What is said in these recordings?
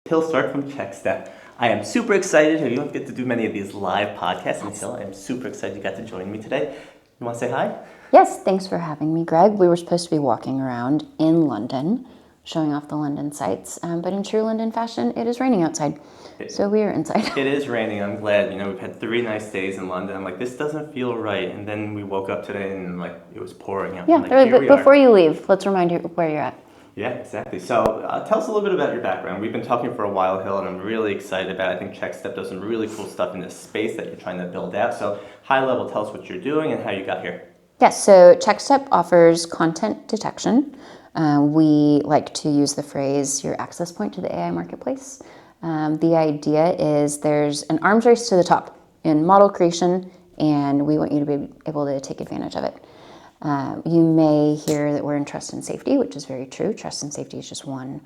Hill Stark from Checkstep. I am super excited. You don't get to do many of these live podcasts until I am super excited you got to join me today. You want to say hi? Yes, thanks for having me, Greg. We were supposed to be walking around in London, showing off the London sights, but in true London fashion, it is raining outside, so we are inside. It is raining. I'm glad. We've had 3 nice days in London. I'm like, this doesn't feel right. And then we woke up today and it was pouring out. Yeah, Here we before are. you leave, let's remind you where you're at. Yeah, exactly. So tell us a little bit about your background. We've been talking for a while, Hill, and I'm really excited about it. I think Checkstep does some really cool stuff in this space that you're trying to build out. So high level, tell us what you're doing and how you got here. Yes, so Checkstep offers content detection. We like to use the phrase your access point to the AI marketplace. The idea is there's an arms race to the top in model creation, and we want you to be able to take advantage of it. You may hear that we're in trust and safety, which is very true. Trust and safety is just one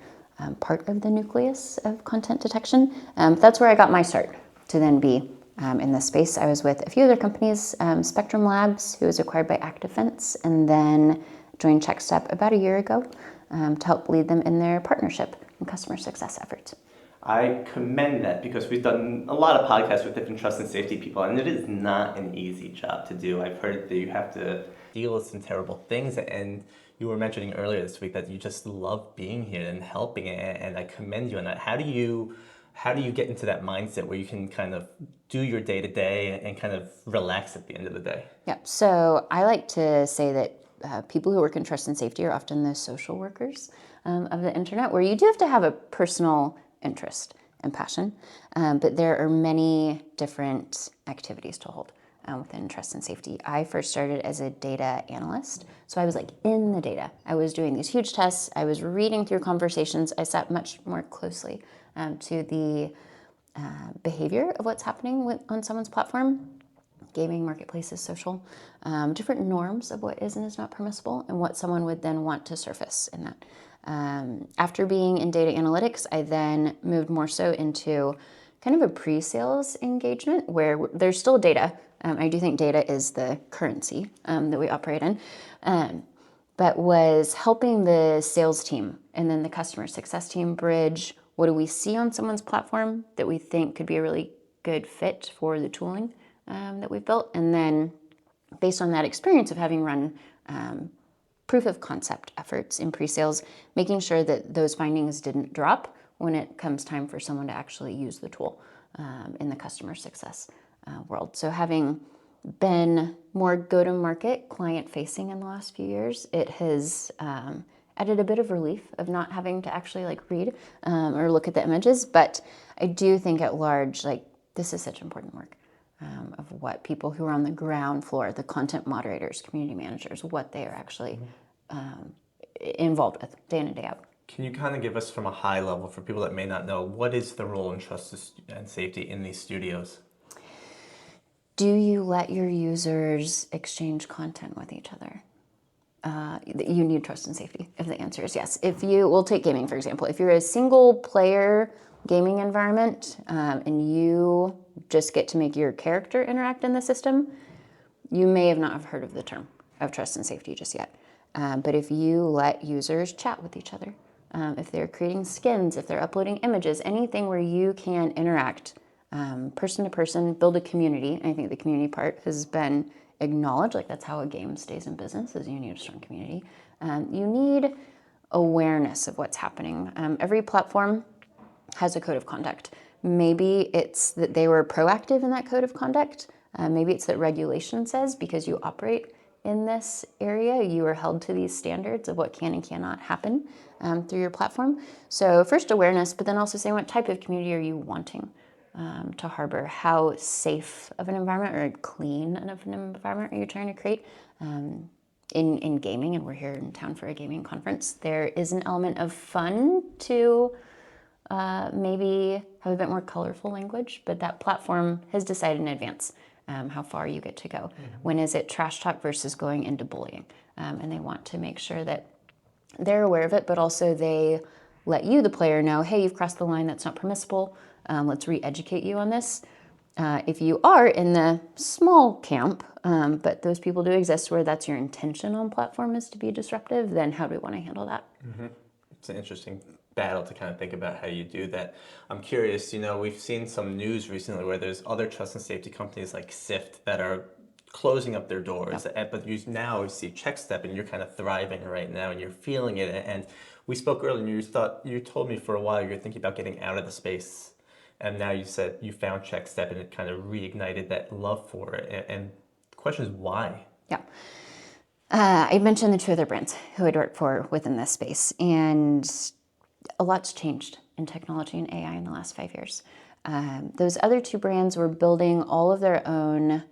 part of the nucleus of content detection. That's where I got my start to then be in this space. I was with a few other companies, Spectrum Labs, who was acquired by ActiveFence, and then joined Checkstep about a year ago to help lead them in their partnership and customer success efforts. I commend that because we've done a lot of podcasts with different trust and safety people, and it is not an easy job to do. I've heard that you have to deal with some terrible things, and you were mentioning earlier this week that you just love being here and helping, and I commend you on that. How do you get into that mindset where you can kind of do your day-to-day and kind of relax at the end of the day? Yeah, so I like to say that people who work in trust and safety are often the social workers of the internet, where you do have to have a personal interest and passion, but there are many different activities to hold within trust and safety. I first started as a data analyst, so I was in the data. I was doing these huge tests. I was reading through conversations. I sat much more closely to the behavior of what's happening on someone's platform, gaming, marketplaces, social, different norms of what is and is not permissible, and what someone would then want to surface in that. After being in data analytics, I then moved more so into kind of a pre-sales engagement where there's still data. I do think data is the currency that we operate in, but was helping the sales team and then the customer success team bridge what do we see on someone's platform that we think could be a really good fit for the tooling that we've built. And then based on that experience of having run proof of concept efforts in pre-sales, making sure that those findings didn't drop when it comes time for someone to actually use the tool in the customer success world. So having been more go-to-market client-facing in the last few years, it has added a bit of relief of not having to actually read or look at the images. But I do think at large, this is such important work. Of what people who are on the ground floor, the content moderators, community managers, what they are actually involved with day in and day out. Can you kind of give us from a high level, for people that may not know, what is the role in trust and safety in these studios? Do you let your users exchange content with each other? You need trust and safety if the answer is yes. We'll take gaming for example. If you're a single player gaming environment and you just get to make your character interact in the system, you may have not have heard of the term of trust and safety just yet. But if you let users chat with each other, if they're creating skins, if they're uploading images, anything where you can interact person to person, build a community, and I think the community part has been acknowledged, that's how a game stays in business, is you need a strong community. You need awareness of what's happening. Every platform has a code of conduct. Maybe it's that they were proactive in that code of conduct. Maybe it's that regulation says because you operate in this area, you are held to these standards of what can and cannot happen through your platform. So first awareness, but then also saying what type of community are you wanting to harbor? How safe of an environment or clean of an environment are you trying to create? In gaming, and we're here in town for a gaming conference, there is an element of fun to maybe have a bit more colorful language, but that platform has decided in advance how far you get to go. Mm-hmm. When is it trash talk versus going into bullying? And they want to make sure that they're aware of it, but also they let you, the player, know, hey, you've crossed the line, that's not permissible. Let's re-educate you on this. If you are in the small camp, but those people do exist where that's your intention on platform is to be disruptive, then how do we want to handle that? Mm-hmm. It's an interesting battle to kind of think about how you do that. I'm curious, we've seen some news recently where there's other trust and safety companies like Sift that are closing up their doors. Yep. But now see Checkstep, and you're kind of thriving right now, and you're feeling it. And we spoke earlier, and you told me for a while you're thinking about getting out of the space, and now you said you found Checkstep, and it kind of reignited that love for it. And the question is why? Yeah. I mentioned the two other brands who I'd worked for within this space, and a lot's changed in technology and AI in the last 5 years. Those other two brands were building all of their own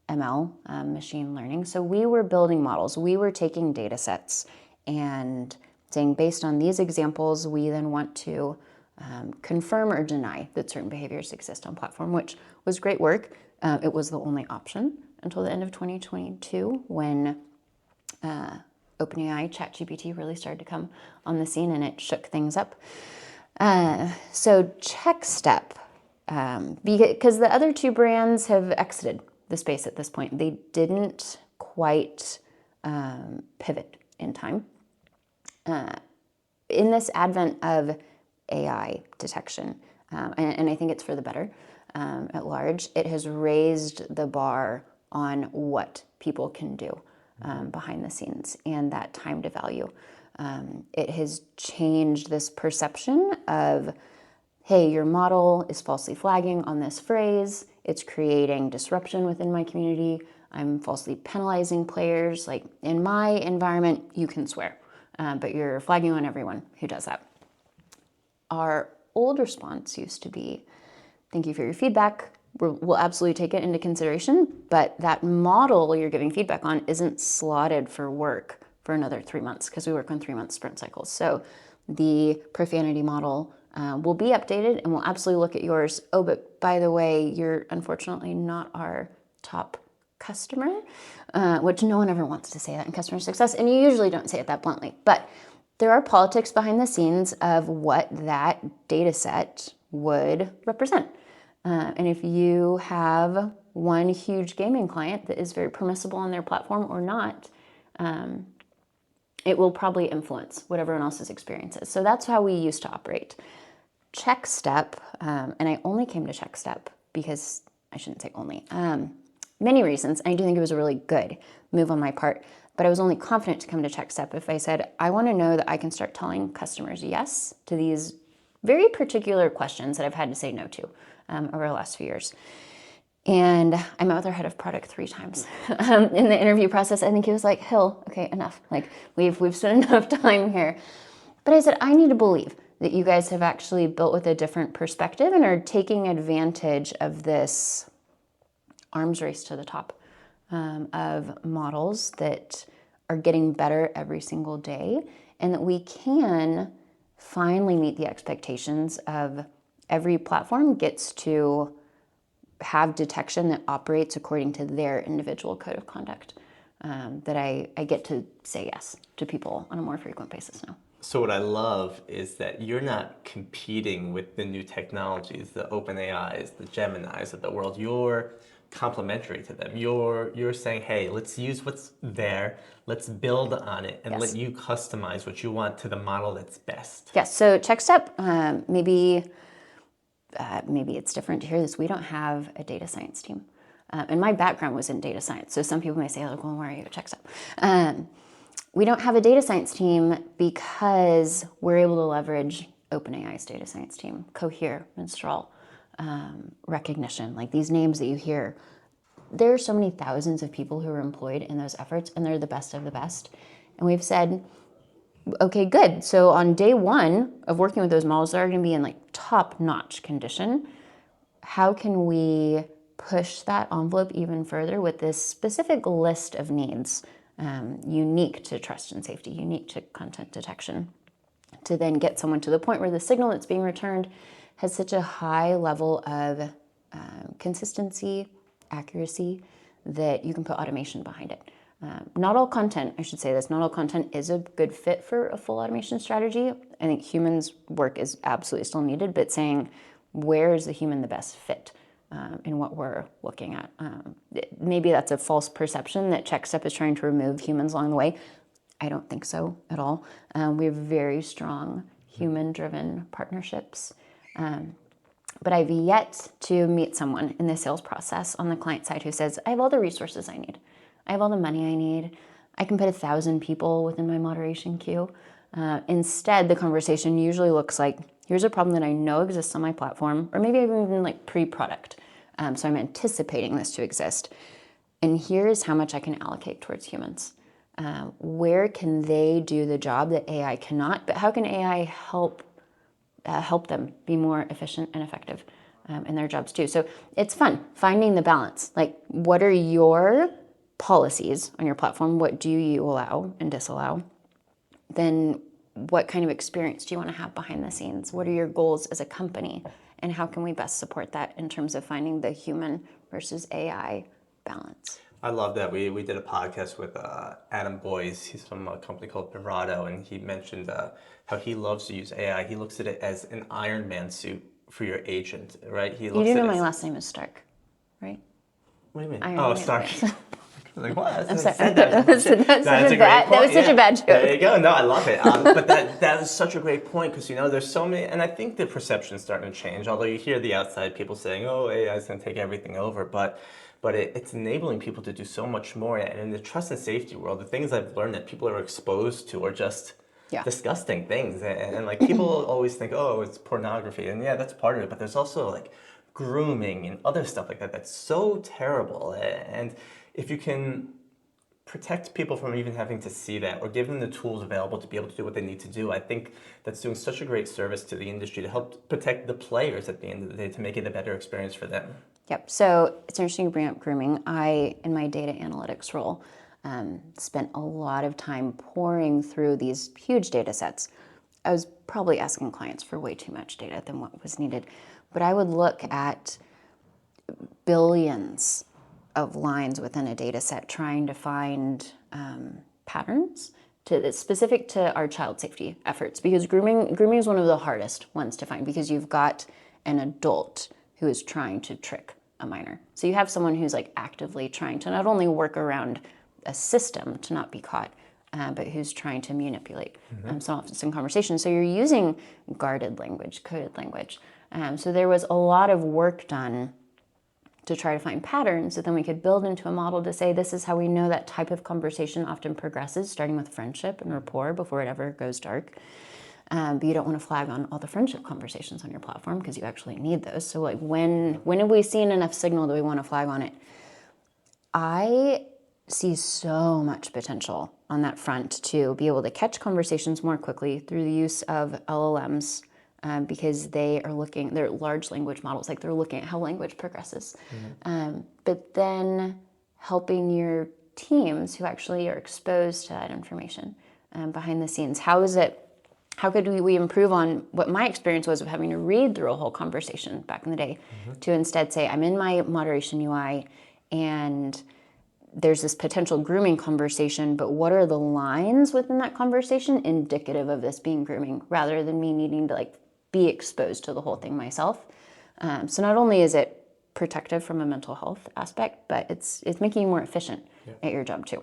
ML, machine learning. So we were building models. We were taking data sets and saying, based on these examples, we then want to confirm or deny that certain behaviors exist on platform, which was great work. It was the only option until the end of 2022 when OpenAI, ChatGPT really started to come on the scene, and it shook things up. So Checkstep, because the other two brands have exited the space at this point. They didn't quite pivot in time. In this advent of AI detection, and I think it's for the better at large, it has raised the bar on what people can do behind the scenes and that time to value. It has changed this perception of, hey, your model is falsely flagging on this phrase. It's creating disruption within my community. I'm falsely penalizing players. Like in my environment, you can swear, but you're flagging on everyone who does that. Our old response used to be, thank you for your feedback. We'll absolutely take it into consideration, but that model you're giving feedback on isn't slotted for work for another 3 months because we work on 3-month sprint cycles. So the profanity model will be updated, and we'll absolutely look at yours. Oh, but by the way, you're unfortunately not our top customer, which no one ever wants to say that in customer success, and you usually don't say it that bluntly. But there are politics behind the scenes of what that data set would represent. And if you have one huge gaming client that is very permissible on their platform or not, it will probably influence what everyone else's experience is. So that's how we used to operate. Checkstep, and I only came to Checkstep because, I shouldn't say only, many reasons. I do think it was a really good move on my part, but I was only confident to come to Checkstep if I said, I want to know that I can start telling customers yes to these very particular questions that I've had to say no to over the last few years. And I met with our head of product 3 times in the interview process. I think he was like, Hill, okay, enough. Like we've spent enough time here. But I said, I need to believe that you guys have actually built with a different perspective and are taking advantage of this arms race to the top of models that are getting better every single day, and that we can finally meet the expectations of every platform gets to have detection that operates according to their individual code of conduct, that I get to say yes to people on a more frequent basis now. So what I love is that you're not competing with the new technologies, the OpenAIs, the Geminis of the world. You're complementary to them. You're saying, hey, let's use what's there, let's build on it, and let you customize what you want to the model that's best. Yes, so Checkstep, maybe it's different to hear this. We don't have a data science team. And my background was in data science. So some people may say, like, well, why are you at Checkstep? We don't have a data science team because we're able to leverage OpenAI's data science team, Cohere, Mistral, Recognition, like these names that you hear. There are so many thousands of people who are employed in those efforts, and they're the best of the best. And we've said, okay, good. So on day 1 of working with those models, they're going to be in like top-notch condition. How can we push that envelope even further with this specific list of needs, unique to trust and safety, unique to content detection, to then get someone to the point where the signal that's being returned has such a high level of consistency, accuracy, that you can put automation behind it. Not all content, I should say this, not all content is a good fit for a full automation strategy. I think humans' work is absolutely still needed, but saying where is the human the best fit in what we're looking at. Maybe that's a false perception that Checkstep is trying to remove humans along the way. I don't think so at all. We have very strong human-driven partnerships. But I've yet to meet someone in the sales process on the client side who says, I have all the resources I need. I have all the money I need. I can put 1,000 people within my moderation queue. Instead, the conversation usually looks like, here's a problem that I know exists on my platform, or maybe even like pre-product. So I'm anticipating this to exist. And here's how much I can allocate towards humans. Where can they do the job that AI cannot, but how can AI help them be more efficient and effective in their jobs too? So it's fun finding the balance. Like, what are your policies on your platform? What do you allow and disallow? Then what kind of experience do you want to have behind the scenes? What are your goals as a company? And how can we best support that in terms of finding the human versus AI balance? I love that. We did a podcast with Adam Boyes. He's from a company called Bravado, and he mentioned how he loves to use AI. He looks at it as an Iron Man suit for your agent, right? You do know my last name is Stark, right? What do you mean? Iron Oh, Man, Stark. yes. Like, what? I'm sorry. That was Such a bad joke. There you go. No, I love it. But that was such a great point because, there's so many, and I think the perception's starting to change, although you hear the outside people saying, oh, AI is going to take everything over, but it's enabling people to do so much more. And in the trust and safety world, the things I've learned that people are exposed to are just disgusting things. And like, people always think, oh, it's pornography. And yeah, that's part of it. But there's also like grooming and other stuff like that that's so terrible. And if you can protect people from even having to see that or give them the tools available to be able to do what they need to do, I think that's doing such a great service to the industry to help protect the players at the end of the day, to make it a better experience for them. Yep. So it's interesting you bring up grooming. I, in my data analytics role, spent a lot of time pouring through these huge data sets. I was probably asking clients for way too much data than what was needed, but I would look at billions of lines within a data set trying to find patterns specific to our child safety efforts, because grooming is one of the hardest ones to find, because you've got an adult who is trying to trick a minor. So you have someone who's like actively trying to not only work around a system to not be caught, but who's trying to manipulate some conversation. So you're using guarded language, coded language. So there was a lot of work done to try to find patterns that then we could build into a model to say, this is how we know that type of conversation often progresses, starting with friendship and rapport before it ever goes dark. But you don't want to flag on all the friendship conversations on your platform because you actually need those. So like, when have we seen enough signal that we want to flag on it? I see so much potential on that front to be able to catch conversations more quickly through the use of LLMs, because they're large language models, like they're looking at how language progresses. But then helping your teams who actually are exposed to that information behind the scenes. How could we improve on what my experience was of having to read through a whole conversation back in the day to instead say, I'm in my moderation UI and there's this potential grooming conversation, but what are the lines within that conversation indicative of this being grooming, rather than me needing to like be exposed to the whole thing myself. So not only is it protective from a mental health aspect, but it's making you more efficient at your job too.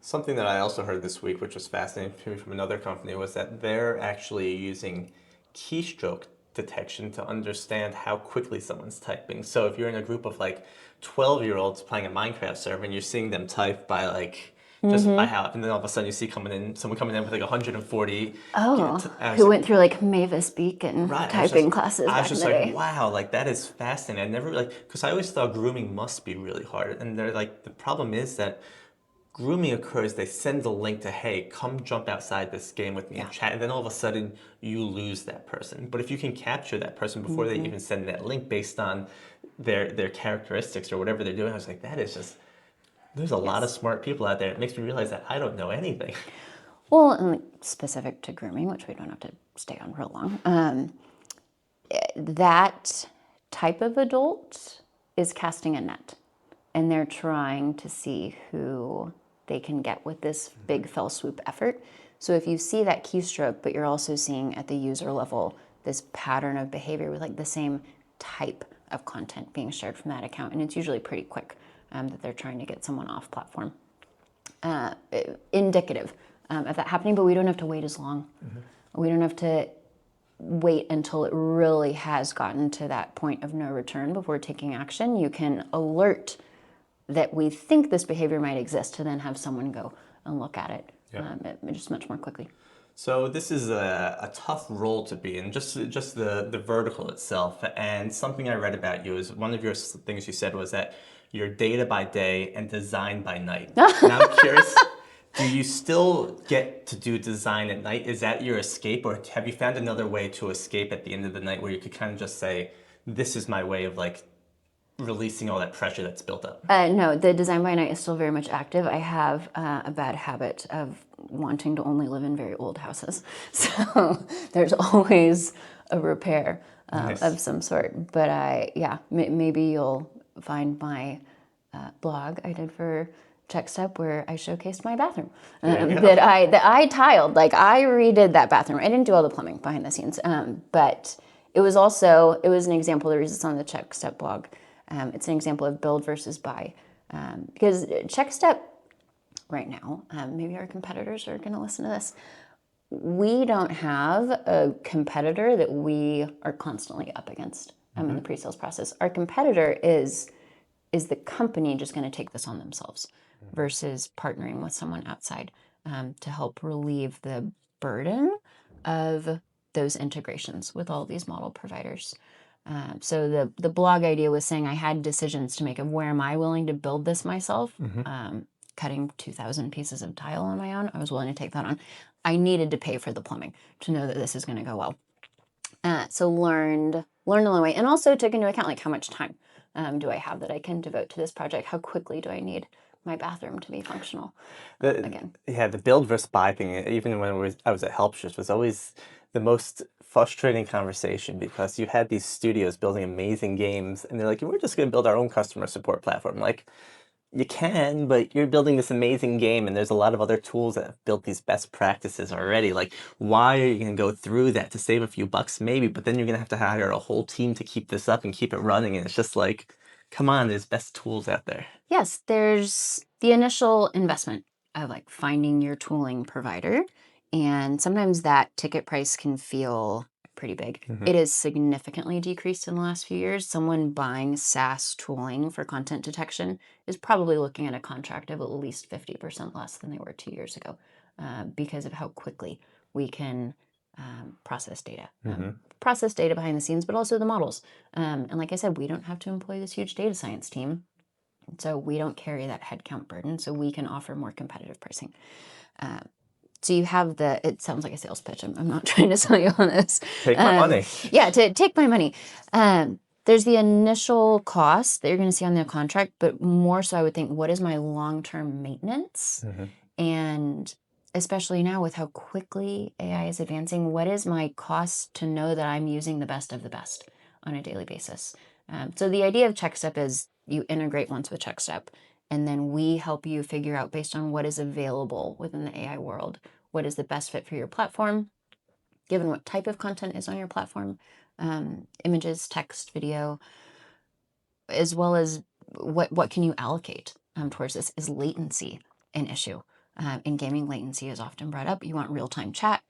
Something that I also heard this week, which was fascinating to me from another company, was that they're actually using keystroke detection to understand how quickly someone's typing. So if you're in a group of like 12-year-olds playing a Minecraft server and you're seeing them type by like just by how, and then all of a sudden you see someone coming in with like 140. Who went through like Mavis Beacon typing classes back in the day. I was just like, wow, like that is fascinating. I never because I always thought grooming must be really hard. And they're like, the problem is that grooming occurs, they send the link to, hey, come jump outside this game with me and chat, and then all of a sudden you lose that person. But if you can capture that person before they even send that link based on their characteristics or whatever they're doing, I was like, that is just, there's a lot of smart people out there. It makes me realize that I don't know anything. Well, and like specific to grooming, which we don't have to stay on real long, that type of adult is casting a net, and they're trying to see who they can get with this big fell swoop effort. So if you see that keystroke, but you're also seeing at the user level this pattern of behavior with like the same type of content being shared from that account, and it's usually pretty quick that they're trying to get someone off platform. Indicative of that happening, but we don't have to wait as long. We don't have to wait until it really has gotten to that point of no return before taking action. You can alert that we think this behavior might exist to then have someone go and look at it just much more quickly. So this is a tough role to be in, just the vertical itself. And something I read about you is one of your things you said was that you're data by day and design by night. Now I'm curious, do you still get to do design at night? Is that your escape, or have you found another way to escape at the end of the night where you could kind of just say, this is my way of like releasing all that pressure that's built up? No, the design by night is still very much active. I have a bad habit of wanting to only live in very old houses. So there's always a repair Nice. of some sort. But maybe you'll find my blog I did for Checkstep where I showcased my bathroom that I tiled. Like I redid that bathroom. I didn't do all the plumbing behind the scenes, but it was an example. The reason it's on the Checkstep blog. It's an example of build versus buy, because Checkstep right now, maybe our competitors are going to listen to this. We don't have a competitor that we are constantly up against in the pre-sales process. Our competitor is the company just going to take this on themselves versus partnering with someone outside to help relieve the burden of those integrations with all these model providers. So the blog idea was saying I had decisions to make of where am I willing to build this myself. Cutting 2,000 pieces of tile on my own, I was willing to take that on. I needed to pay for the plumbing to know that this is going to go well. So learned along the way, and also took into account like how much time do I have that I can devote to this project? How quickly do I need my bathroom to be functional again? Yeah, the build versus buy thing, even when I was at Helpshift, was always the most frustrating conversation because you had these studios building amazing games, and they're like, we're just going to build our own customer support platform. Like, you can, but you're building this amazing game, and there's a lot of other tools that have built these best practices already. Like, why are you going to go through that to save a few bucks? Maybe, but then you're going to have to hire a whole team to keep this up and keep it running. And it's just like, come on, there's best tools out there. Yes, there's the initial investment of like finding your tooling provider. And sometimes that ticket price can feel pretty big. It has significantly decreased in the last few years. Someone buying SaaS tooling for content detection is probably looking at a contract of at least 50% less than they were 2 years ago because of how quickly we can process data. Process data behind the scenes, but also the models. And like I said, we don't have to employ this huge data science team. So we don't carry that headcount burden, so we can offer more competitive pricing. So you have it sounds like a sales pitch. I'm not trying to sell you on this. Take my money. Yeah, to take my money. There's the initial cost that you're going to see on the contract, but more so I would think, what is my long-term maintenance? And especially now with how quickly AI is advancing, what is my cost to know that I'm using the best of the best on a daily basis? So the idea of Checkstep is you integrate once with Checkstep, and then we help you figure out based on what is available within the AI world, what is the best fit for your platform, given what type of content is on your platform, images, text, video, as well as what can you allocate towards this. Is latency an issue? In gaming, latency is often brought up. You want real-time chat.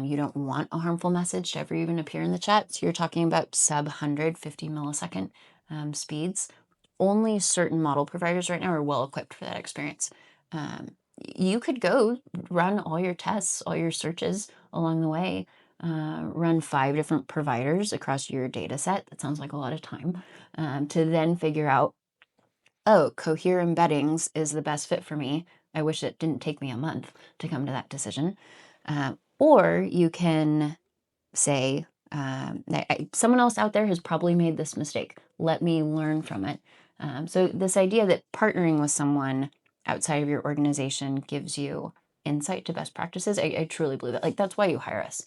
You don't want a harmful message to ever even appear in the chat. So you're talking about sub 150 millisecond speeds. Only certain model providers right now are well equipped for that experience. You could go run all your tests, all your searches along the way, run 5 different providers across your data set. That sounds like a lot of time to then figure out, oh, Cohere embeddings is the best fit for me. I wish it didn't take me a month to come to that decision. Or you can say, someone else out there has probably made this mistake. Let me learn from it. So this idea that partnering with someone outside of your organization gives you insight to best practices, I truly believe that. Like, that's why you hire us,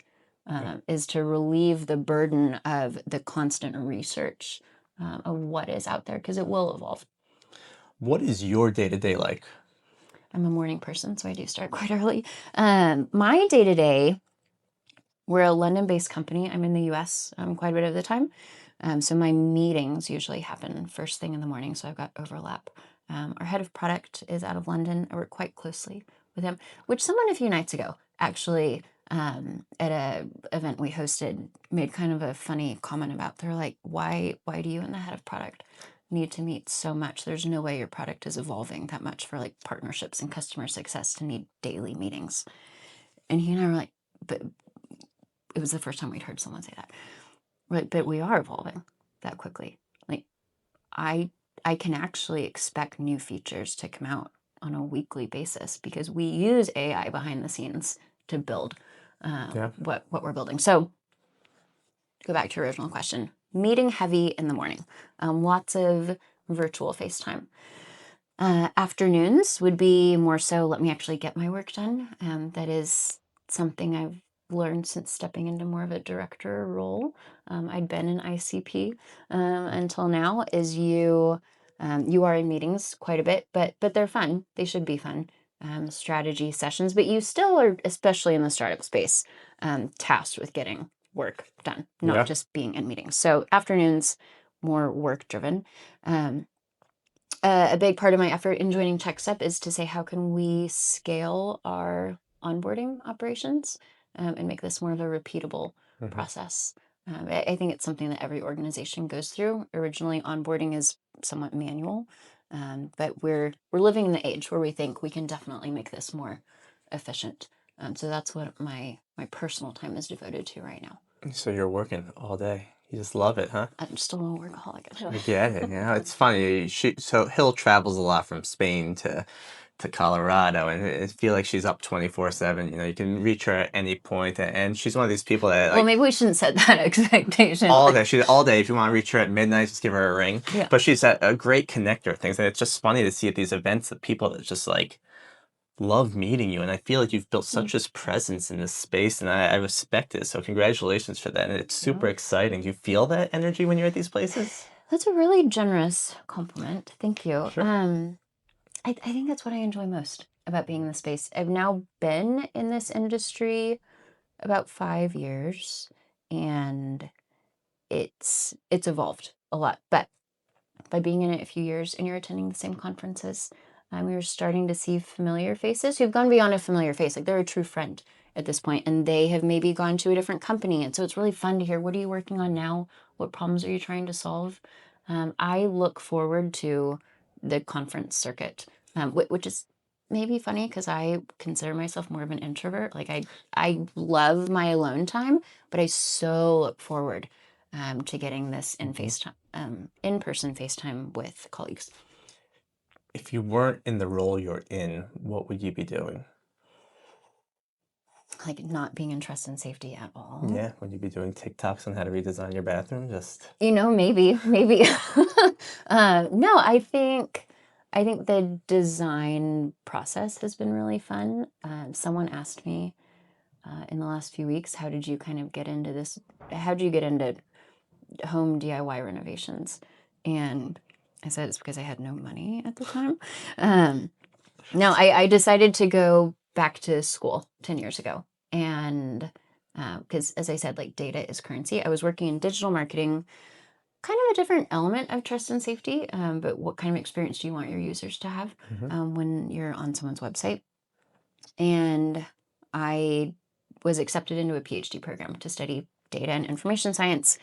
is to relieve the burden of the constant research of what is out there, because it will evolve. What is your day-to-day like? I'm a morning person, so I do start quite early. My day-to-day, we're a London-based company. I'm in the US quite a bit of the time. So my meetings usually happen first thing in the morning, so I've got overlap. Our head of product is out of London. I work quite closely with him, which someone a few nights ago actually at a event we hosted made kind of a funny comment about, they're like, why do you and the head of product need to meet so much? There's no way your product is evolving that much for like partnerships and customer success to need daily meetings. And he and I were like, but it was the first time we'd heard someone say that. We're like, but we are evolving that quickly. Like I can actually expect new features to come out on a weekly basis because we use AI behind the scenes to build what we're building. So go back to your original question. Meeting heavy in the morning. Lots of virtual FaceTime. Afternoons would be more so, let me actually get my work done. That is something I've learned since stepping into more of a director role. I'd been in ICP until now, is you are in meetings quite a bit, but they're fun. They should be fun. Strategy sessions, but you still are, especially in the startup space, tasked with getting work done, not just being in meetings. So afternoons, more work driven. A big part of my effort in joining Checkstep is to say, how can we scale our onboarding operations and make this more of a repeatable process? I think it's something that every organization goes through. Originally, onboarding is somewhat manual, but we're living in the age where we think we can definitely make this more efficient. So that's what my personal time is devoted to right now. So you're working all day. You just love it, huh? I'm still a workaholic. I get it. It's funny. So Hill travels a lot from Spain to Colorado, and I feel like she's up 24/7. You can reach her at any point, and she's one of these people that Well, maybe we shouldn't set that expectation. all day. She's all day. If you want to reach her at midnight, just give her a ring. Yeah. But she's a great connector of things, and it's just funny to see at these events the people that just like love meeting you, and I feel like you've built such this presence in this space, and I respect it. So congratulations for that, and it's super exciting. Do you feel that energy when you're at these places? That's a really generous compliment. Thank you. Sure. I think that's what I enjoy most about being in the space. I've now been in this industry about 5 years, and it's evolved a lot. But by being in it a few years and you're attending the same conferences, you're starting to see familiar faces who've gone beyond a familiar face. Like they're a true friend at this point, and they have maybe gone to a different company. And so it's really fun to hear, what are you working on now? What problems are you trying to solve? I look forward to the conference circuit, which is maybe funny because I consider myself more of an introvert. Like I love my alone time, but I so look forward to getting this in-person FaceTime with colleagues. If you weren't in the role you're in, what would you be doing? Like not being in trust and safety at all. Yeah, would you be doing TikToks on how to redesign your bathroom? Just maybe. No, I think the design process has been really fun. Someone asked me in the last few weeks, how did you kind of get into this? How did you get into home DIY renovations? And I said it's because I had no money at the time. No, I decided to go back to school 10 years ago. And because as I said, like data is currency. I was working in digital marketing, kind of a different element of trust and safety. But what kind of experience do you want your users to have when you're on someone's website? And I was accepted into a PhD program to study data and information science.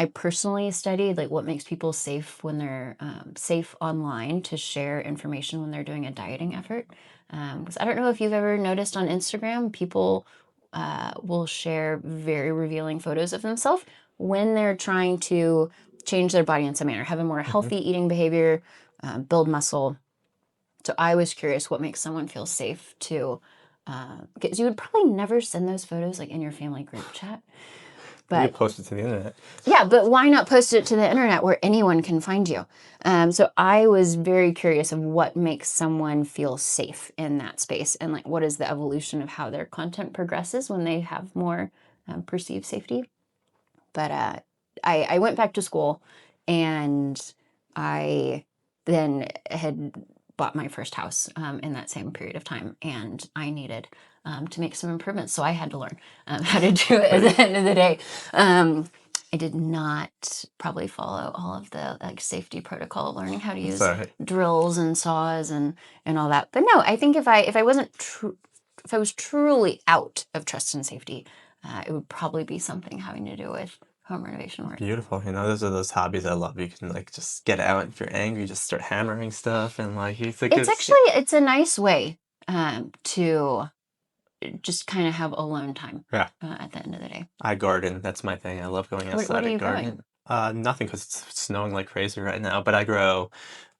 I personally studied like what makes people safe when they're safe online to share information when they're doing a dieting effort. Because I don't know if you've ever noticed on Instagram, people will share very revealing photos of themselves when they're trying to change their body in some manner, have a more healthy eating behavior, build muscle. So I was curious what makes someone feel safe to, because you would probably never send those photos like in your family group chat. But you post it to the internet. Yeah, but why not post it to the internet where anyone can find you? So I was very curious of what makes someone feel safe in that space, and like what is the evolution of how their content progresses when they have more perceived safety. But I went back to school, and I then had bought my first house in that same period of time, and I needed to make some improvements. So I had to learn how to do it at the end of the day. I did not probably follow all of the like safety protocol, learning how to use drills and saws and all that. But no, I think if I wasn't if I was truly out of trust and safety, it would probably be something having to do with home renovation work. Beautiful. Those are those hobbies I love. You can like just get out. If you're angry, just start hammering stuff, and like It's a nice way to just kind of have alone time. Yeah. At the end of the day. I garden. That's my thing. I love going outside What are and you gardening. growing? Nothing because it's snowing like crazy right now. But I grow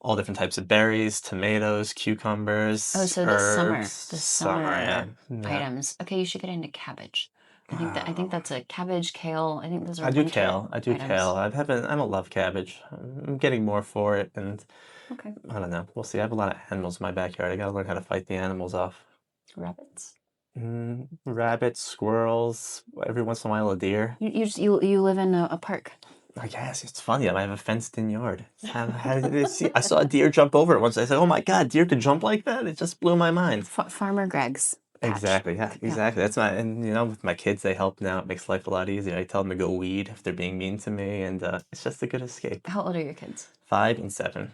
all different types of berries, tomatoes, cucumbers, Oh, so herbs. the Summer, yeah, summer yeah. items. Okay, you should get into cabbage. I think that's a cabbage, kale. I think those are I do winter kale. I do kale. items. I don't love cabbage. I'm getting more for it, and Okay. I don't know. We'll see. I have a lot of animals in my backyard. I gotta learn how to fight the animals off. Rabbits. Rabbits, squirrels, every once in a while a deer. You live in a park. I guess it's funny. I have a fenced-in yard. How did it see? I saw a deer jump over it once. I said, "Oh my God, deer could jump like that!" It just blew my mind. Farmer Greg's patch. Exactly. Yeah. Exactly. That's my and with my kids, they help now. It makes life a lot easier. I tell them to go weed if they're being mean to me, and it's just a good escape. How old are your kids? 5 and 7.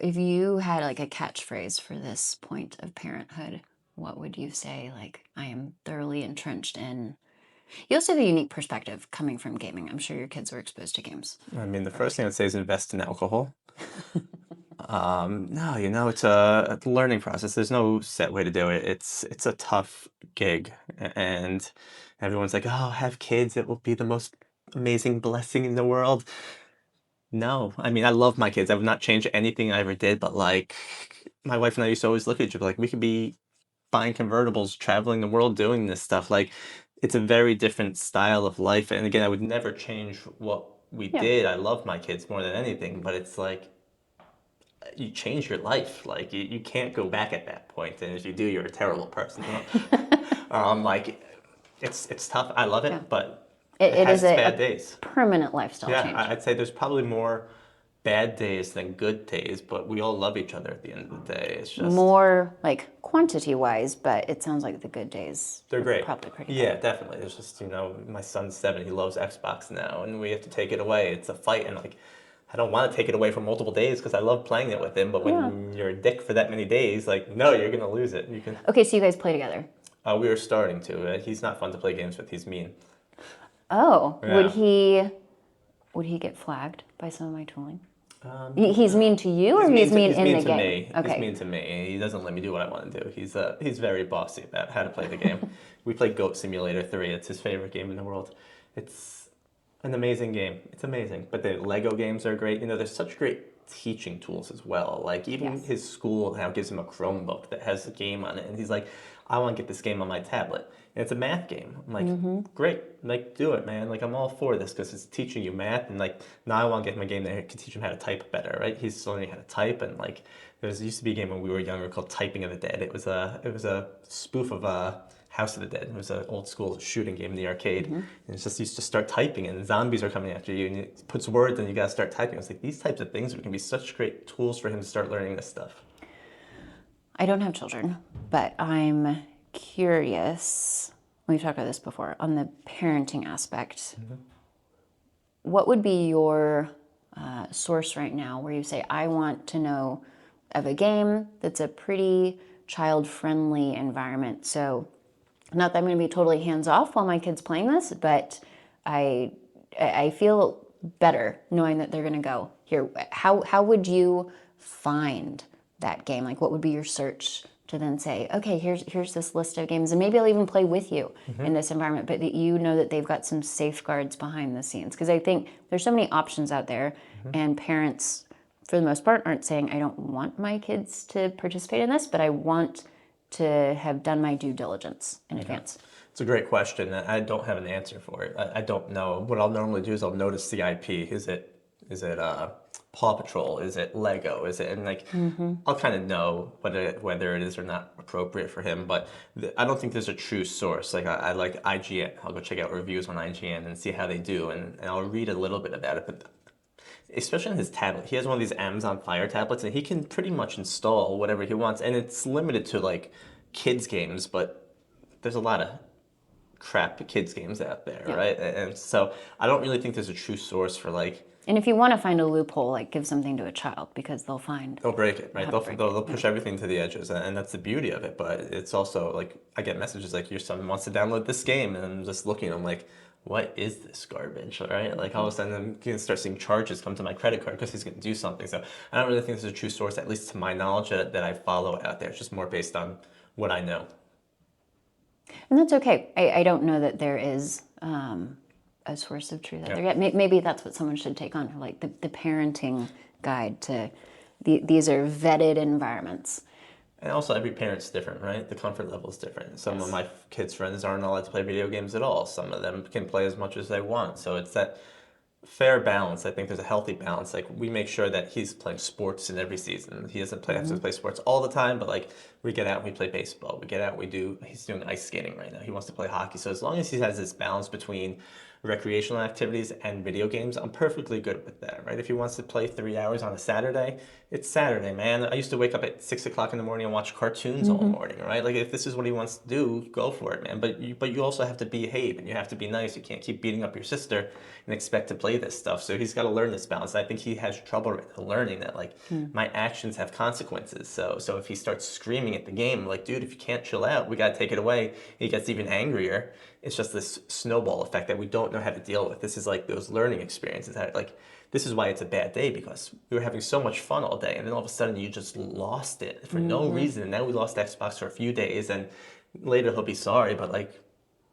If you had like a catchphrase for this point of parenthood, what would you say? Like, I am thoroughly entrenched in. You also have a unique perspective coming from gaming. I'm sure your kids were exposed to games. I mean, the first thing I'd say is invest in alcohol. No, it's a learning process. There's no set way to do it. It's a tough gig, and everyone's like, "Oh, have kids. It will be the most amazing blessing in the world." No, I mean, I love my kids. I would not change anything I ever did, but like, my wife and I used to always look at each other like we could be buying convertibles, traveling the world, doing this stuff. Like, it's a very different style of life. And again, I would never change what we Yeah. did. I love my kids more than anything, but it's like you change your life. Like you can't go back at that point, and if you do, you're a terrible person. Like it's tough. I love it, Yeah. but It has is its a bad days. permanent lifestyle Yeah, change. I'd say there's probably more bad days than good days, but we all love each other at the end of the day. It's just More like quantity wise, but it sounds like the good days they're are great. probably pretty Yeah, good. definitely. It's just my son's 7. He loves Xbox now, and we have to take it away. It's a fight, and like I don't want to take it away for multiple days because I love playing it with him. But Yeah. when you're a dick for that many days, like no, you're gonna lose it. You can. Okay, so you guys play together. We were starting to. He's not fun to play games with. He's mean. Oh, Yeah. would he get flagged by some of my tooling? He's mean to you, or he's mean in the to game? me. Okay. He's mean to me. He doesn't let me do what I want to do. He's very bossy about how to play the game. We play Goat Simulator 3. It's his favorite game in the world. It's an amazing game. It's amazing. But the Lego games are great. There's such great teaching tools as well. Like even Yes. his school now gives him a Chromebook that has a game on it, and he's like, "I want to get this game on my tablet." And it's a math game. I'm like, great, like do it, man. Like I'm all for this because it's teaching you math, and like now I want to get him a game that can teach him how to type better, right? He's learning how to type, and like used to be a game when we were younger called Typing of the Dead. It was a spoof of House of the Dead. It was an old school shooting game in the arcade, and it's just used to start typing, and zombies are coming after you, and it puts words, and you gotta start typing. It's like these types of things can be such great tools for him to start learning this stuff. I don't have children, but I'm curious. We've talked about this before on the parenting aspect. What would be your source right now where you say, I want to know of a game that's a pretty child-friendly environment? So, not that I'm going to be totally hands-off while my kid's playing this, but I feel better knowing that they're going to go here. How would you find that game? Like, what would be your search to then say, okay, here's this list of games, and maybe I'll even play with you in this environment, but that you know that they've got some safeguards behind the scenes. Because I think there's so many options out there, and parents, for the most part, aren't saying, I don't want my kids to participate in this, but I want to have done my due diligence in advance. It's a great question. I don't have an answer for it. I don't know. What I'll normally do is I'll notice the IP. Is it Paw Patrol? Is it Lego? Is it, and like I'll kind of know whether it is or not appropriate for him. But I don't think there's a true source. Like I like IGN. I'll go check out reviews on IGN and see how they do, and I'll read a little bit about it. But especially on his tablet, he has one of these Amazon Fire tablets, and he can pretty much install whatever he wants, and it's limited to like kids games. But there's a lot of crap kids games out there, Yeah. right? And so I don't really think there's a true source for like, And if you want to find a loophole, like give something to a child because they'll find they'll break it, right? how to They'll, break they'll, it. they'll push everything to the edges, and that's the beauty of it. But it's also like I get messages like your son wants to download this game, and I'm just looking. I'm like, what is this garbage, right? Like all of a sudden I'm gonna start seeing charges come to my credit card because he's gonna do something. So I don't really think there's a true source, at least to my knowledge, that I follow out there. It's just more based on what I know. And that's okay. I don't know that there is a source of truth out there yet. Maybe that's what someone should take on, like the parenting guide to these are vetted environments. And also, every parent's different, right? The comfort level is different. Some of my kids' friends aren't allowed to play video games at all. Some of them can play as much as they want. So it's that fair balance. I think there's a healthy balance. Like we make sure that he's playing sports in every season. He doesn't have to play sports all the time, but like we get out and we play baseball. We get out, he's doing ice skating right now. He wants to play hockey. So as long as he has this balance between recreational activities and video games, I'm perfectly good with that, right? If he wants to play 3 hours on a Saturday, it's Saturday, man. I used to wake up at 6 o'clock in the morning and watch cartoons all morning, right? Like if this is what he wants to do, go for it, man. But you also have to behave and you have to be nice. You can't keep beating up your sister and expect to play this stuff. So he's got to learn this balance. I think he has trouble learning that like my actions have consequences. So if he starts screaming at the game, like, dude, if you can't chill out, we got to take it away. He gets even angrier. It's just this snowball effect that we don't know how to deal with. This is like those learning experiences that like, this is why it's a bad day, because we were having so much fun all day and then all of a sudden you just lost it for no reason. And now we lost Xbox for a few days and later he'll be sorry, but like,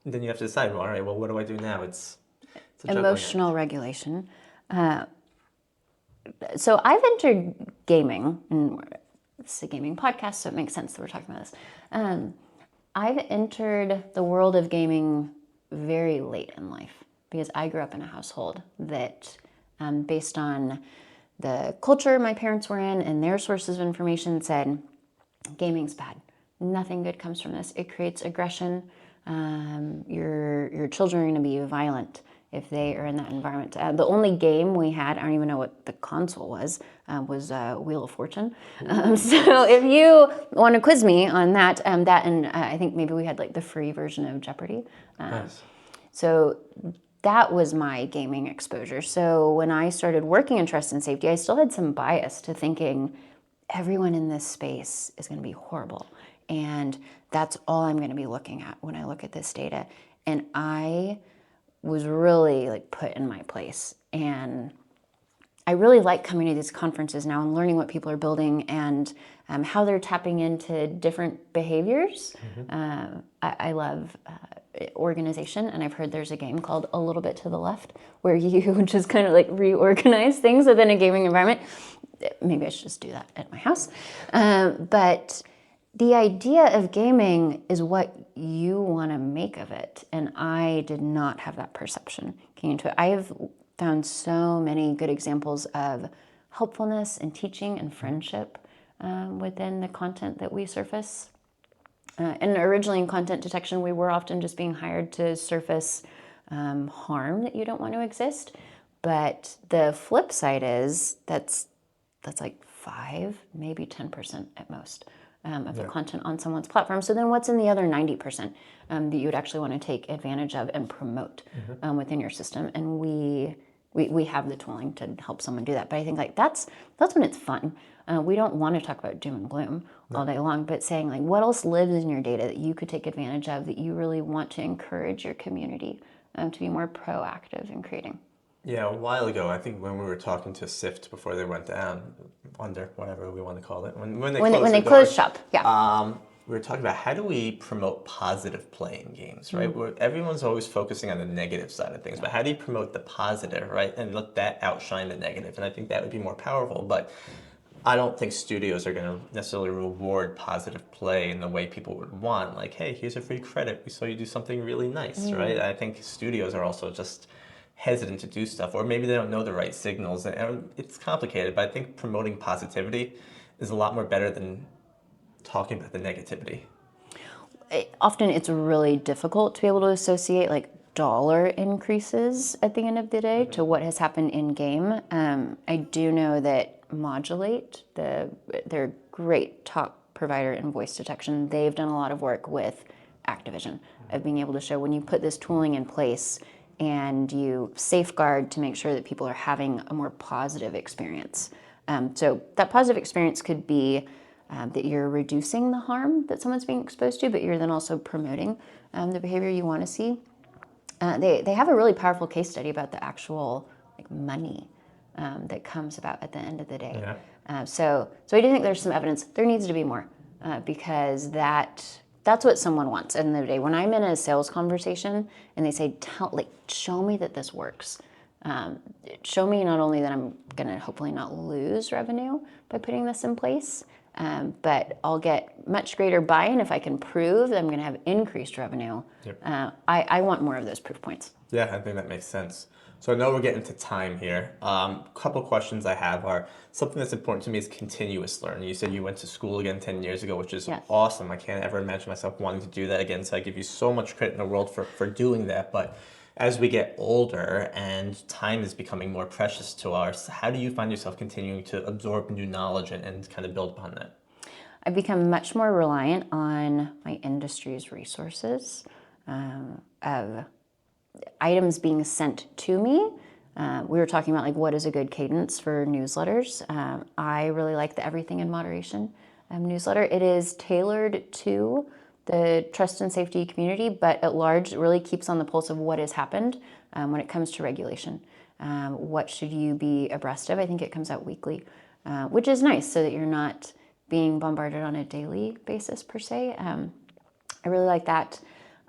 then you have to decide, well, all right, well, what do I do now? It's a juggling act. Emotional regulation. So I've entered gaming, and this is a gaming podcast, so it makes sense that we're talking about this. I've entered the world of gaming very late in life because I grew up in a household that, based on the culture my parents were in and their sources of information, said gaming's bad. Nothing good comes from this. It creates aggression. Your children are going to be violent if they are in that environment. The only game we had, I don't even know what the console was Wheel of Fortune. So if you want to quiz me on that, and I think maybe we had like the free version of Jeopardy. Nice. So that was my gaming exposure. So when I started working in trust and safety, I still had some bias to thinking everyone in this space is going to be horrible. And that's all I'm going to be looking at when I look at this data. And I was really like put in my place. And I really like coming to these conferences now and learning what people are building and how they're tapping into different behaviors. I love organization, and I've heard there's a game called A Little Bit to the Left where you just kind of like reorganize things within a gaming environment. Maybe I should just do that at my house. But the idea of gaming is what you want to make of it. And I did not have that perception coming into it. I have found so many good examples of helpfulness and teaching and friendship within the content that we surface. And originally in content detection, we were often just being hired to surface harm that you don't want to exist. But the flip side is that's like 5, maybe 10% at most of the content on someone's platform. So then what's in the other 90% that you would actually want to take advantage of and promote within your system? And we have the tooling to help someone do that. But I think like that's when it's fun. We don't want to talk about doom and gloom all day long, but saying like what else lives in your data that you could take advantage of that you really want to encourage your community to be more proactive in creating. Yeah, a while ago, I think when we were talking to Sift before they went down, under whatever we want to call it, when they closed shop, yeah. We were talking about how do we promote positive play in games, right? Everyone's always focusing on the negative side of things, but how do you promote the positive, right? And let that outshine the negative. And I think that would be more powerful, but I don't think studios are going to necessarily reward positive play in the way people would want. Like, hey, here's a free credit. We saw you do something really nice, right? I think studios are also just hesitant to do stuff, or maybe they don't know the right signals. And it's complicated, but I think promoting positivity is a lot more better than talking about the negativity. Often it's really difficult to be able to associate like dollar increases at the end of the day to what has happened in game. I do know that Modulate, their great top provider in voice detection, they've done a lot of work with Activision, of being able to show when you put this tooling in place and you safeguard to make sure that people are having a more positive experience. So that positive experience could be that you're reducing the harm that someone's being exposed to, but you're then also promoting the behavior you want to see. They have a really powerful case study about the actual money that comes about at the end of the day. Yeah. So I do think there's some evidence. There needs to be more because that's what someone wants at the end of the day. When I'm in a sales conversation and they say, show me that this works. Show me not only that I'm going to hopefully not lose revenue by putting this in place, but I'll get much greater buy-in if I can prove that I'm going to have increased revenue. Yep. I want more of those proof points. Yeah, I think that makes sense. So I know we're getting to time here. Couple questions I have are, something that's important to me is continuous learning. You said you went to school again 10 years ago, which is awesome. I can't ever imagine myself wanting to do that again. So I give you so much credit in the world for doing that. But as we get older and time is becoming more precious to us, how do you find yourself continuing to absorb new knowledge and kind of build upon that? I've become much more reliant on my industry's resources of items being sent to me. We were talking about what is a good cadence for newsletters. I really like the Everything in Moderation newsletter. It is tailored to the trust and safety community, but at large, it really keeps on the pulse of what has happened when it comes to regulation. What should you be abreast of? I think it comes out weekly, which is nice so that you're not being bombarded on a daily basis per se. I really like that.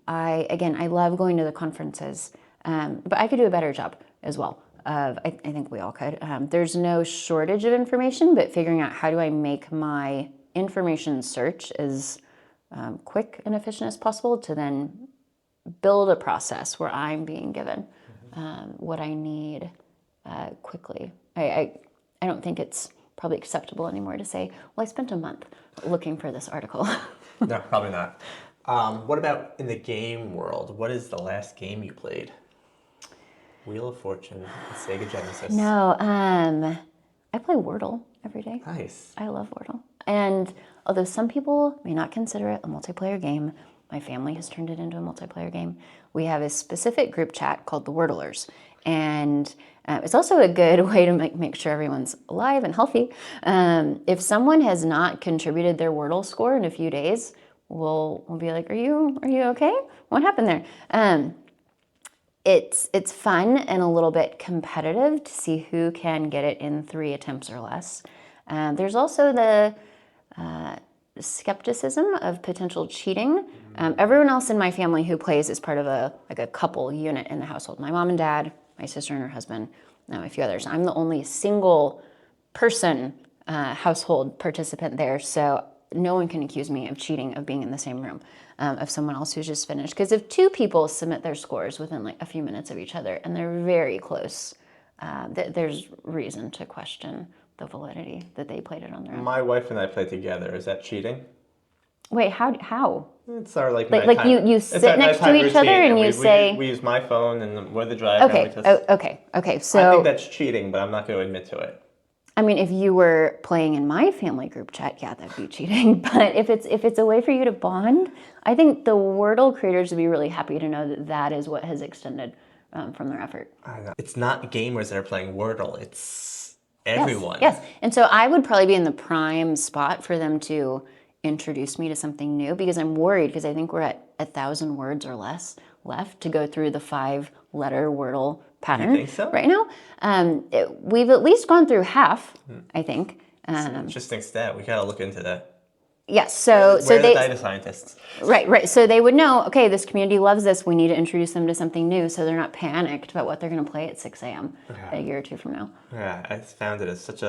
I love going to the conferences, but I could do a better job as well. I think we all could. There's no shortage of information, but figuring out how do I make my information search as quick and efficient as possible to then build a process where I'm being given what I need quickly. I don't think it's probably acceptable anymore to say, well, I spent a month looking for this article. No, probably not. What about in the game world? What is the last game you played? Wheel of Fortune, Sega Genesis. No, I play Wordle every day. Nice. I love Wordle. And although some people may not consider it a multiplayer game, my family has turned it into a multiplayer game. We have a specific group chat called the Wordlers. And it's also a good way to make sure everyone's alive and healthy. If someone has not contributed their Wordle score in a few days, we'll be like, are you okay? What happened there? It's fun and a little bit competitive to see who can get it in 3 attempts or less. There's also the skepticism of potential cheating. Everyone else in my family who plays is part of a couple unit in the household. My mom and dad, my sister and her husband, a few others. I'm the only single person household participant there, so no one can accuse me of cheating, of being in the same room of someone else who's just finished. Because if 2 people submit their scores within a few minutes of each other and they're very close, there's reason to question the validity that they played it on their own. My wife and I play together. Is that cheating? Wait, how? It's our you sit next to each other and you say... We use my phone and we're the driver. Okay. So I think that's cheating, but I'm not going to admit to it. I mean, if you were playing in my family group chat, yeah, that'd be cheating. But if it's a way for you to bond, I think the Wordle creators would be really happy to know that is what has extended from their effort. I know. It's not gamers that are playing Wordle. It's everyone. Yes. And so I would probably be in the prime spot for them to introduce me to something new, because I'm worried, because I think we're at 1,000 words or less left to go through the 5-letter Wordle pattern. You think so? Right now. We've at least gone through half, I think. It's an interesting stat. We got to look into that. Yes, so Where are the data scientists? Right. So they would know, okay, this community loves this. We need to introduce them to something new, so they're not panicked about what they're going to play at 6 a.m. a year or 2 from now. Yeah, I found it as such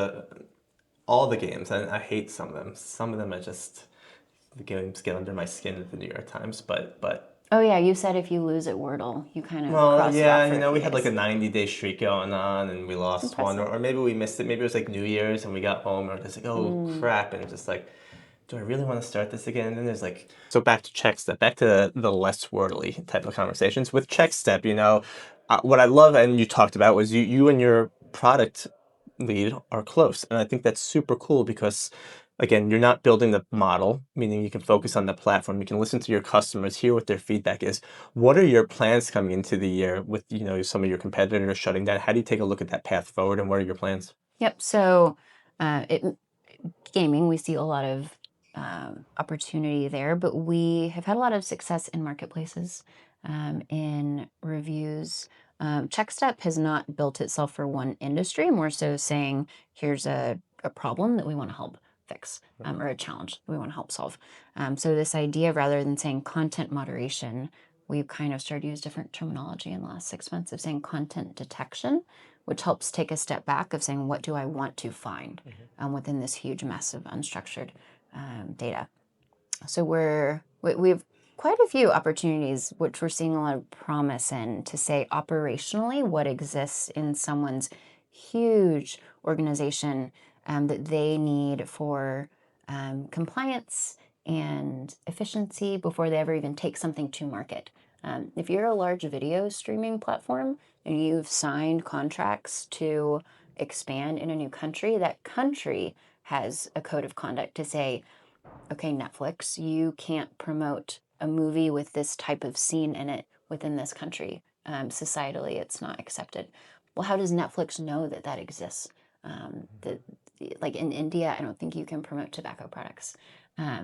all the games, and I hate some of them. Some of them are just, the games get under my skin at the New York Times, but Oh yeah, you said if you lose at Wordle, you kind of cross it off for we had days. a 90-day streak going on, and we lost one, or maybe we missed it. Maybe it was New Year's, and we got home, and just crap, and just do I really want to start this again? And then there's so back to Checkstep, back to the less wordly type of conversations. With Checkstep, what I love, and you talked about, was you and your product lead are close, and I think that's super cool because again, you're not building the model, meaning you can focus on the platform. You can listen to your customers, hear what their feedback is. What are your plans coming into the year with, some of your competitors shutting down? How do you take a look at that path forward, and what are your plans? Yep. So, gaming, we see a lot of opportunity there, but we have had a lot of success in marketplaces, in reviews. Checkstep has not built itself for one industry, more so saying, here's a problem that we want to help fix, or a challenge that we want to help solve. So this idea, rather than saying content moderation, we've kind of started to use different terminology in the last 6 months of saying content detection, which helps take a step back of saying, what do I want to find within this huge mess of unstructured data? So we have quite a few opportunities, which we're seeing a lot of promise in, to say operationally what exists in someone's huge organization that they need for compliance and efficiency before they ever even take something to market. If you're a large video streaming platform and you've signed contracts to expand in a new country, that country has a code of conduct to say, okay, Netflix, you can't promote a movie with this type of scene in it within this country. Societally, it's not accepted. Well, how does Netflix know that that exists? Like in India, I don't think you can promote tobacco products.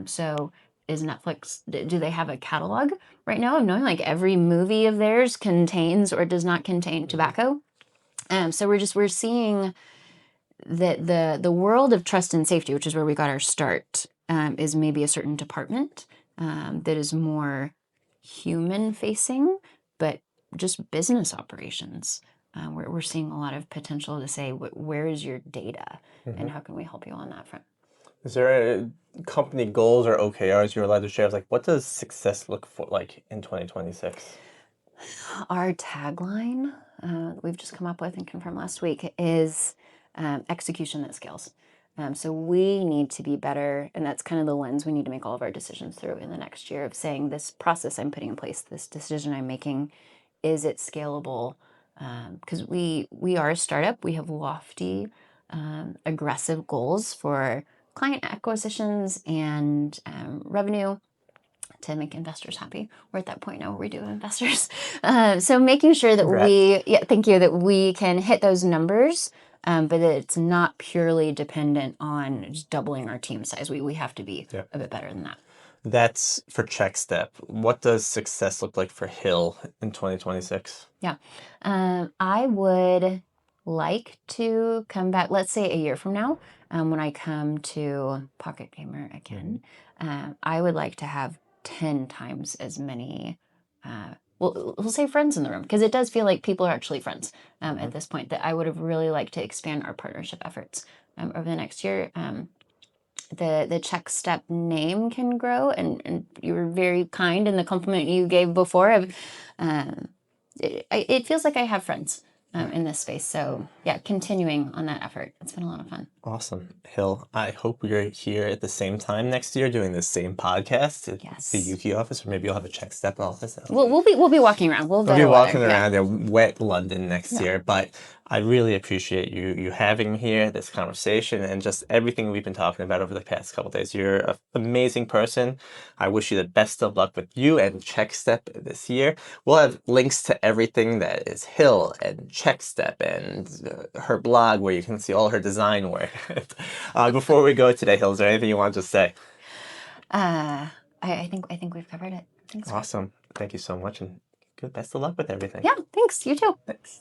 So is Netflix, do they have a catalog right now of knowing like every movie of theirs contains or does not contain tobacco? So we're seeing that the world of trust and safety, which is where we got our start, is maybe a certain department that is more human facing, but just business operations. We're seeing a lot of potential to say, where is your data and how can we help you on that front? Is there company goals or OKRs you're allowed to share? Like, what does success look for like in 2026? Our tagline we've just come up with and confirmed last week is execution that scales. So we need to be better, and that's kind of the lens we need to make all of our decisions through in the next year of saying, this process I'm putting in place, this decision I'm making, is it scalable? Because we are a startup. We have lofty, aggressive goals for client acquisitions and revenue to make investors happy. We're at that point now where we do have investors. So making sure that Congrats. thank you, that we can hit those numbers, but that it's not purely dependent on just doubling our team size. We have to be Yeah. a bit better than that. That's for Checkstep. What does success look like for Hill in 2026? Yeah. I would like to come back, let's say a year from now, when I come to Pocket Gamer again, I would like to have 10 times as many, we'll say friends in the room, because it does feel like people are actually friends at this point, that I would have really liked to expand our partnership efforts over the next year. The Checkstep name can grow, and you were very kind in the compliment you gave before of, it feels like I have friends in this space. So yeah, continuing on that effort. It's been a lot of fun. Awesome. Hill, I hope we're here at the same time next year doing the same podcast at Yes. the Yuki office, or maybe you'll have a Checkstep office. We'll be walking around. We'll be walking weather. around in wet London next year, but I really appreciate you having me here, this conversation, and just everything we've been talking about over the past couple of days. You're an amazing person. I wish you the best of luck with you and Checkstep this year. We'll have links to everything that is Hill and Checkstep and her blog, where you can see all her design work. Before we go today, Hill, is there anything you want to say? I think we've covered it. Thanks. Awesome. Thank you so much, and good best of luck with everything. Yeah, thanks. You too. Thanks.